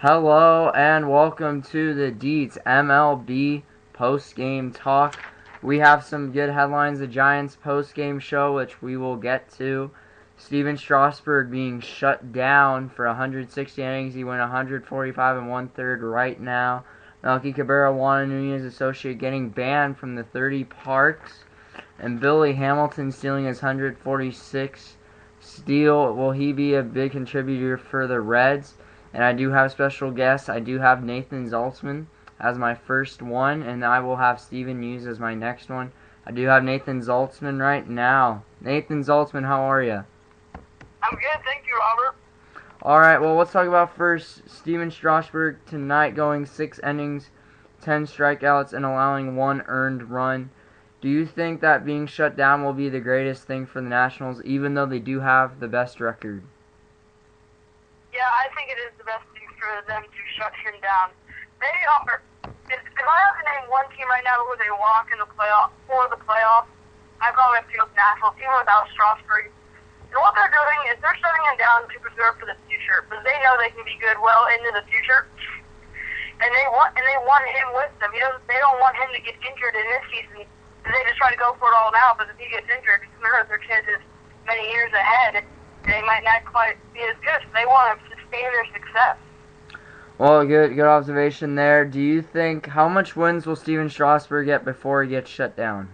Hello and welcome to the Deits MLB Postgame Talk. We have some good headlines. The Giants postgame show, which we will get to. Steven Strasburg being shut down for 160 innings. He went 145 and 1/3 right now. Melky Cabrera, Juan Nunez associate, getting banned from the 30 parks. And Billy Hamilton stealing his 146 steal. Will he be a big contributor for the Reds? And I do have special guests. I do have Nathan Zaltzman as my first one, and I will have Steven Hughes as my next one. I do have Nathan Zaltzman right now. Nathan Zaltzman, how are you? I'm good, thank you, Robert. Alright, well, let's talk about first Steven Strasburg tonight, going 6 innings, 10 strikeouts, and allowing 1 earned run. Do you think that being shut down will be the greatest thing for the Nationals, even though they do have the best record? Yeah, I think it is the best thing for them to shut him down. They are, if I have to name one team right now who they walk in the playoffs, I probably have to go with Nationals, even without Strasburg. And what they're doing is they're shutting him down to preserve for the future, because they know they can be good well into the future. And they want him with them. They don't want him to get injured in this season. They just try to go for it all now, but if he gets injured, it's going to hurt their chances many years ahead. They might not quite be as good, so they want to sustain their success. Well, good observation there. Do you think, how much wins will Steven Strasburg get before he gets shut down?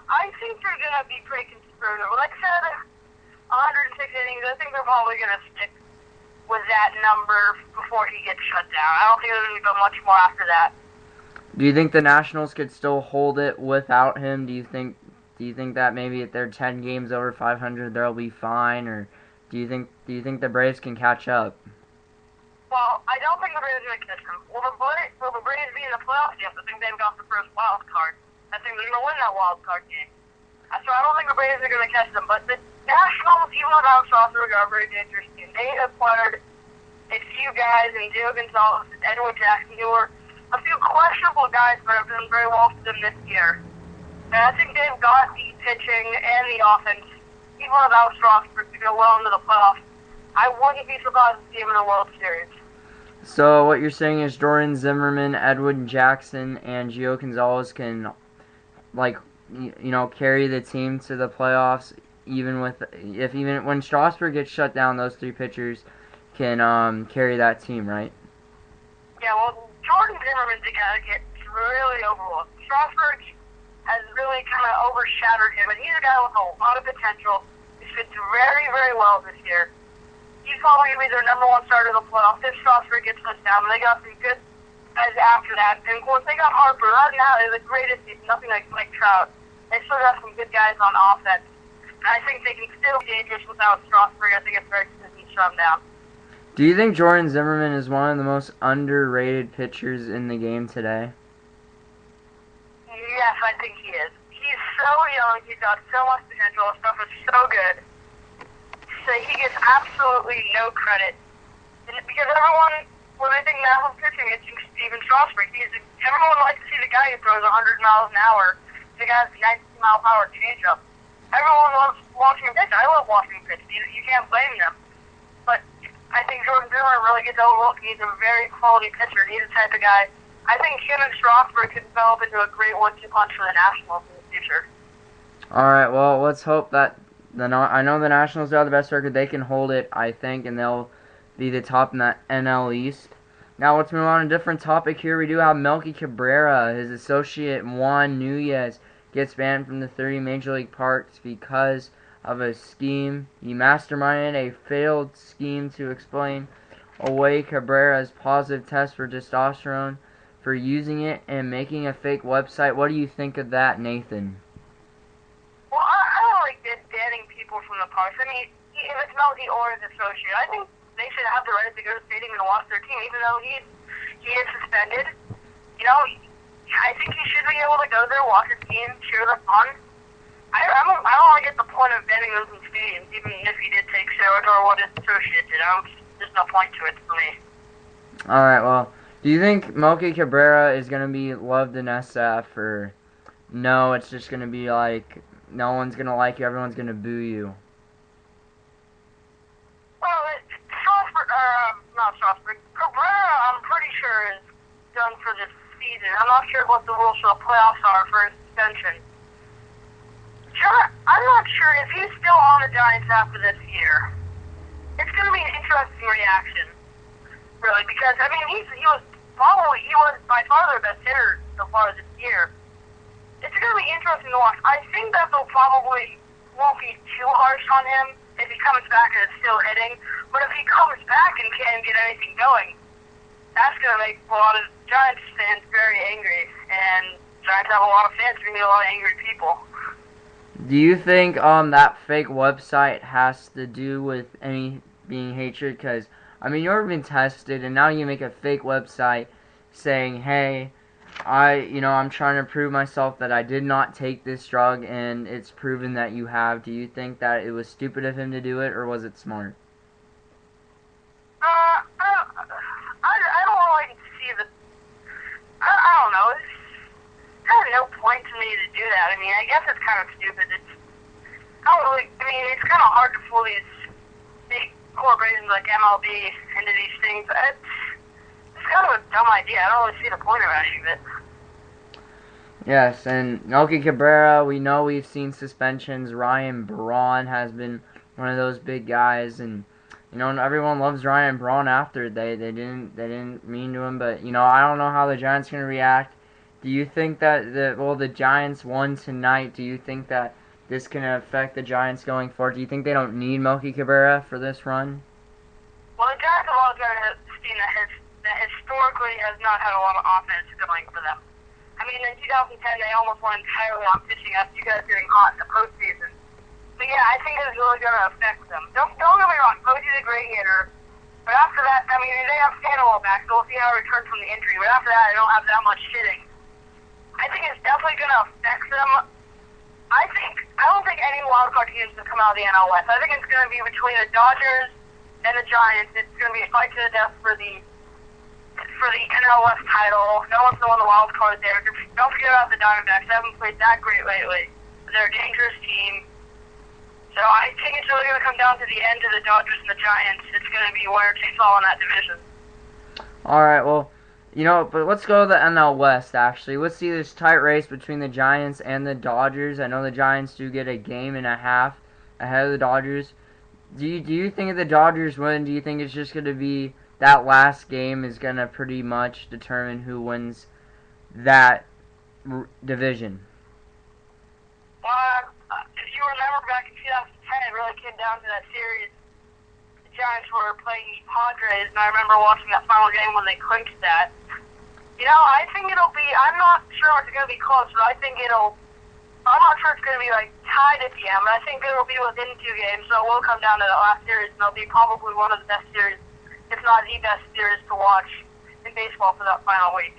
I think they're going to be pretty conservative. Like I said, 106 innings, I think they're probably going to stick with that number before he gets shut down. I don't think they're going to go much more after that. Do you think the Nationals could still hold it without him? Do you think that maybe if they're 10 games over 500, they'll be fine, or do you think the Braves can catch up? Well, I don't think the Braves are going to catch them. Will the Braves be in the playoffs? Yes, I think they've got the first wild card. I think they're going to win that wild card game. So I don't think the Braves are going to catch them. But the Nationals, even without Strasburg, are a very dangerous team. They acquired a few guys in Gio Gonzalez and Edwin Jackson, who were a few questionable guys, but have done very well for them this year. And I think they've got the pitching and the offense, even without Strasburg, to go well into the playoffs. I wouldn't be surprised to see him in the World Series. So what you're saying is Jordan Zimmerman, Edwin Jackson, and Gio Gonzalez can, carry the team to the playoffs, even when Strasburg gets shut down, those 3 pitchers can carry that team, right? Yeah, well, Jordan Zimmerman's a guy that gets really overlooked. Strasburg has really kind of overshadowed him, and he's a guy with a lot of potential. He fits very, very well this year. He's probably going to be their number 1 starter in the playoffs if Strasburg gets let down. They got some good guys after that. And of course, they got Harper. Right now, they're the greatest, nothing like Trout. They still got some good guys on offense. And I think they can still be dangerous without Strasburg. I think it's very easy to shut them down. Do you think Jordan Zimmerman is one of the most underrated pitchers in the game today? Yes, I think he is. He's so young. He's got so much potential. His stuff is so good. So he gets absolutely no credit. Because everyone, when they think Nationals pitching, it's Steven Strasburg. Everyone likes to see the guy who throws 100 miles an hour. The guy has a 90-mile-per-hour changeup. Everyone loves watching him pitch. I love watching him pitch. You can't blame them. But I think Jordan Zimmerman really gets overlooked. He's a very quality pitcher. He's the type of guy. I think him and Strasburg could develop into a great 1-2 punch for the Nationals in the future. All right, well, let's hope that I know the Nationals are the best record. They can hold it, I think, and they'll be the top in the NL East. Now let's move on to a different topic here. We do have Melky Cabrera. His associate Juan Nunez gets banned from the 30 Major League parks because of a scheme. He masterminded a failed scheme to explain away Cabrera's positive test for testosterone for using it and making a fake website. What do you think of that, Nathan? Well, I don't like banning people from the parks. I mean, if it's Melky or his associate, I think they should have the right to go to the stadium and watch their team, even though he is suspended. I think he should be able to go there, watch his team, cheer them on. I don't really get the point of banning them from stadiums, even if he did take steroids or what his associate did. There's no point to it for me. All right, well, do you think Melky Cabrera is going to be loved in SF, or no, it's just going to be like no one's going to like you, everyone's going to boo you? Well, Cabrera, I'm pretty sure, is done for this season. I'm not sure what the rules for the playoffs are for his suspension. I'm not sure if he's still on the Giants after this year. It's going to be an interesting reaction, really, because, I mean, he was by far their best hitter so far this year. It's going to be interesting to watch. I think that they'll probably won't be too harsh on him if he comes back and is still hitting, but if he comes back and can't get anything going, that's going to make a lot of Giants fans very angry, and Giants have a lot of fans, there's going to be a lot of angry people. Do you think that fake website has to do with any being hatred? Because, I mean, you've already been tested, and now you make a fake website saying, hey, I'm trying to prove myself that I did not take this drug, and it's proven that you have. Do you think that it was stupid of him to do it, or was it smart? I don't really see I don't know. It's kind of no point to me to do that. I mean, I guess it's kind of stupid. It's kind of hard to fool these big corporations like MLB into these things. It's kind of a dumb idea. I don't really see the point of any of it. Yes, and Melky Cabrera, we know we've seen suspensions. Ryan Braun has been one of those big guys, and everyone loves Ryan Braun after they didn't mean to him, but I don't know how the Giants are gonna react. Do you think that the Giants won tonight? Do you think that this can affect the Giants going forward? Do you think they don't need Melky Cabrera for this run? Well, the Giants have always got a team that historically has not had a lot of offense going for them. I mean, in 2010, they almost won entirely on pitching after you guys getting hot in the postseason. But yeah, I think it's really going to affect them. Don't get me wrong, Posey's a great hitter. But after that, I mean, they have Sandoval back, so we'll see how he returns from the injury. But after that, they don't have that much hitting. I think it's definitely going to affect them. I don't think any wildcard teams will come out of the NL West. I think it's going to be between the Dodgers and the Giants. It's going to be a fight to the death for the NL West title. No one's going to win the wild card there. Don't forget about the Diamondbacks. They haven't played that great lately. They're a dangerous team. So I think it's really going to come down to the end of the Dodgers and the Giants. It's going to be winner takes all in that division. All right, well, but let's go to the NL West, actually. Let's see this tight race between the Giants and the Dodgers. I know the Giants do get a game and a half ahead of the Dodgers. Do you think if the Dodgers win, do you think it's just going to be that last game is going to pretty much determine who wins that division? If you remember back in 2010, it really came down to that series. The Giants were playing the Padres, and I remember watching that final game when they clinched that. I think it'll be, I'm not sure it's going to be close, but I'm not sure it's going to be tied at the end, but I think it'll be within 2 games, so it will come down to the last series, and it'll be probably one of the best series, if not the best series to watch in baseball for that final week.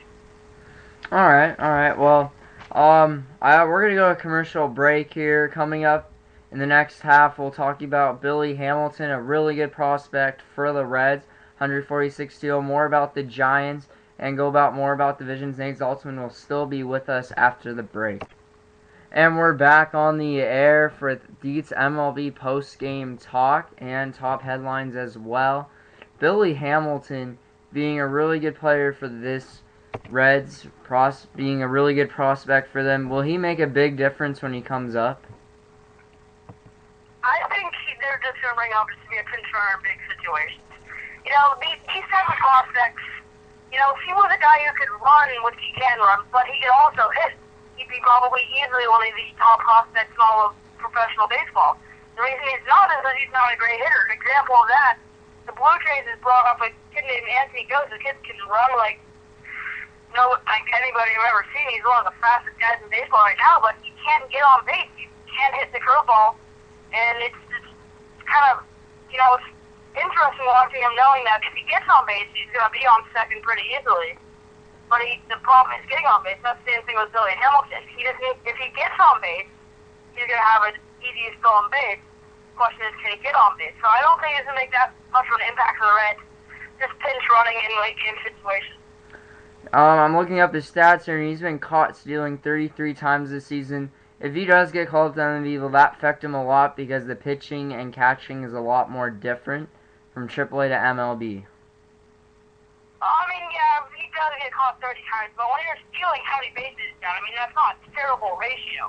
All right. Well, we're gonna go to a commercial break here. Coming up in the next half, we'll talk about Billy Hamilton, a really good prospect for the Reds, 146 steal. More about the Giants, and more about divisions. Nate Zaltzman will still be with us after the break. And we're back on the air for Deits MLB Postgame Talk and top headlines as well. Billy Hamilton being a really good player for this Reds, being a really good prospect for them. Will he make a big difference when he comes up? I think they're just going to bring up to be a pinch runner in big situations. These type of prospects, if he was a guy who could run, which he can run, but he could also hit, he'd be probably easily one of the top prospects in all of professional baseball. The reason he's not is that he's not a great hitter. An example of that, the Blue Jays has brought up a kid named Anthony Gose. The kid can run like anybody you've ever seen. He's one of the fastest guys in baseball right now, but he can't get on base. He can't hit the curveball, and it's kind of, it's interesting watching him knowing that if he gets on base, he's going to be on second pretty easily. But the problem is getting on base. That's the same thing with Billy Hamilton. If he gets on base, he's going to have an easy still on base. The question is, can he get on base? So I don't think he's going to make that much of an impact for the Reds. Just pinch running in late game situations. I'm looking up his stats here, and he's been caught stealing 33 times this season. If he does get called to MVP, will that affect him a lot because the pitching and catching is a lot more different from AAA to MLB? to get caught 30 times, but when you're stealing how many bases down, I mean, that's not a terrible ratio.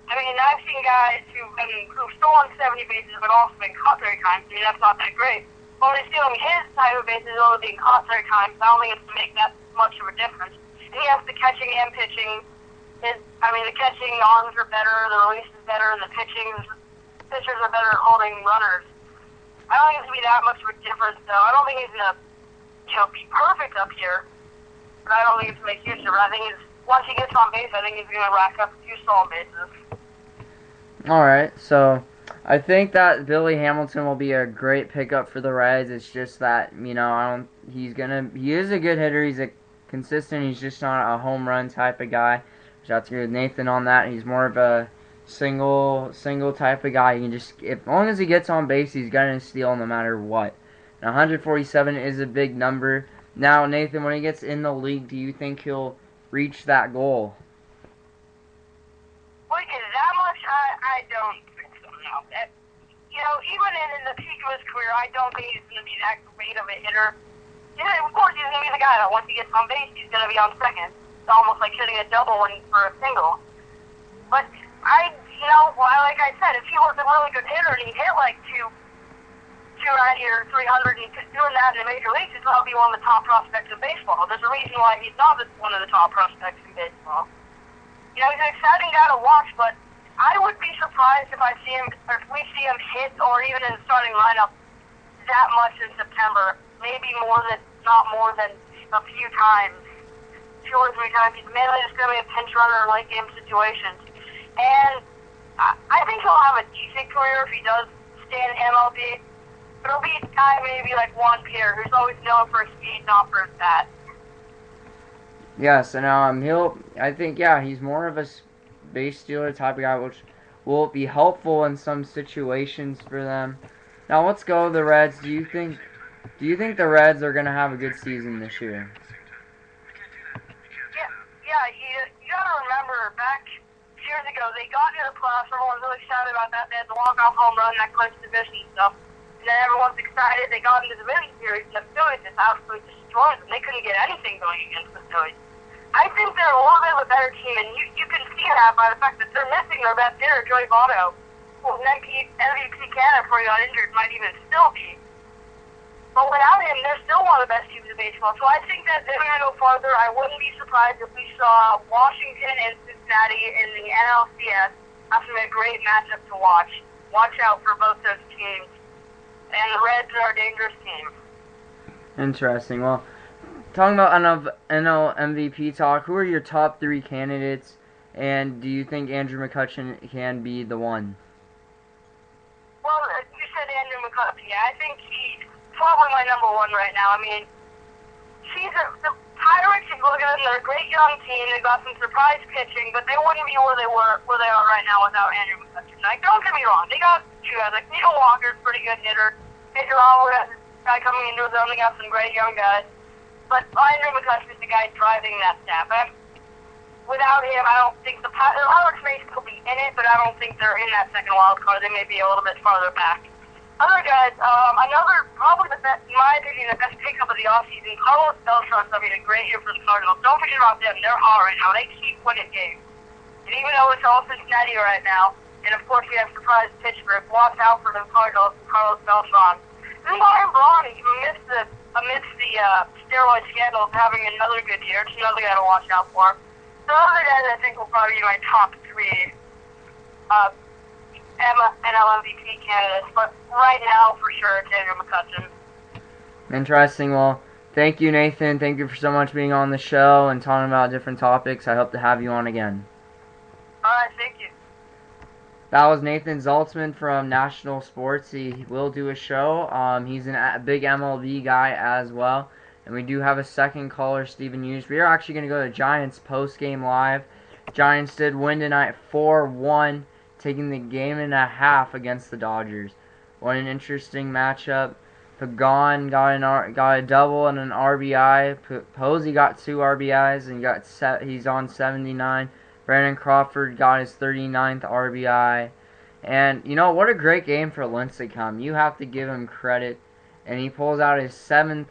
I mean, I've seen guys who've stolen 70 bases but also been caught 30 times. I mean, that's not that great. But when he's stealing his type of bases and only being caught 30 times, I don't think it's to make that much of a difference. And yes, the catching and pitching the catching arms are better, the release is better, and the pitchers are better at holding runners. I don't think it's going to be that much of a difference, though. I don't think he's going to, be perfect up here, but I don't think it's going to make huge difference. I think once he gets on base, I think he's going to rack up a few stolen bases. All right, so I think that Billy Hamilton will be a great pickup for the Reds. It's just that, he is a good hitter. He's a consistent. He's just not a home run type of guy. Shout out to Nathan on that. He's more of a single type of guy. You can just, as long as he gets on base, he's gonna steal no matter what. And 147 is a big number. Now, Nathan, when he gets in the league, do you think he'll reach that goal? Wait, is that much? I don't think so. No. Even in the peak of his career, I don't think he's going to be that great of a hitter. Of course, he's going to be the guy that once he gets on base, he's going to be on second. It's almost like hitting a double for a single. But like I said, if he was a really good hitter and he hit like 290 or 300 and he's doing that in the major leagues, he's probably one of the top prospects in baseball. There's a reason why he's not one of the top prospects in baseball. He's an exciting guy to watch, but I would be surprised if we see him hit or even in the starting lineup that much in September. Maybe not more than a few times. 2 or 3 times. He's mainly just going to be a pinch runner in late game situations. And I think he'll have a decent career if he does stay in MLB. But it'll be a guy maybe like Juan Pierre, who's always known for his speed, not for his bat. Yes, and he's more of a base stealer type of guy, which will be helpful in some situations for them. Now let's go to the Reds. Do you think the Reds are going to have a good season this year? Yeah, you got to remember, back years ago, they got into the playoffs. Everyone's really excited about that. They had the walk-off home run, that clinched division stuff. And then everyone's excited. They got into the division series, and the Phillies just absolutely destroyed them. They couldn't get anything going against the Phillies. I think they're a little bit of a better team, and you can see that by the fact that they're missing their best hitter, Joey Votto, who was an MVP candidate before he got injured, might even still be. But without him, they're still one of the best teams in baseball. So I think that they're going to go farther. I wouldn't be surprised if we saw Washington and Cincinnati in the NLCS. That's going to be a great matchup to watch. Watch out for both those teams. And the Reds are a dangerous team. Interesting. Well, talking about NL MVP talk, who are your top 3 candidates? And do you think Andrew McCutchen can be the one? Well, you said Andrew McCutchen. Yeah, I think he's probably my number 1 right now. I mean, the Pirates, if you look at them, they're a great young team. They've got some surprise pitching, but they wouldn't be where they are right now without Andrew McCutchen. Like, don't get me wrong, they got 2 guys. Like, Neil Walker's a pretty good hitter. Pedro Alvarez, guy coming into his own. They got some great young guys. But Andrew McCutchen is the guy driving that staff. Without him, I don't think the Pirates may still be in it, but I don't think they're in that second wild card. They may be a little bit farther back. Other guys, probably the best, in my opinion, the best pickup of the offseason, Carlos Beltran's having a great year for the Cardinals. Don't forget about them. They're hot right now. They keep winning games. And even though it's all Cincinnati right now, and of course we have surprise Pittsburgh, watch out for the Cardinals and Carlos Beltran. Then Brian Braun, amidst the steroid scandals, having another good year. It's another guy to watch out for. So other guys I think will probably be my top 3 NL MVP candidates, but right now, for sure, it's Andrew McCutchen. Interesting. Well, thank you, Nathan. Thank you for so much being on the show and talking about different topics. I hope to have you on again. All right, thank you. That was Nathan Zaltzman from National Sports. He will do a show. He's a big MLB guy as well. And we do have a second caller, Stephen Hughes. We are actually going to go to Giants postgame live. Giants did win tonight 4-1. Taking the game and a half against the Dodgers. What an interesting matchup. Pagan got a double and an RBI. Posey got 2 RBIs and he's on 79. Brandon Crawford got his 39th RBI. And, what a great game for Lincecum. You have to give him credit. And he pulls out his 7th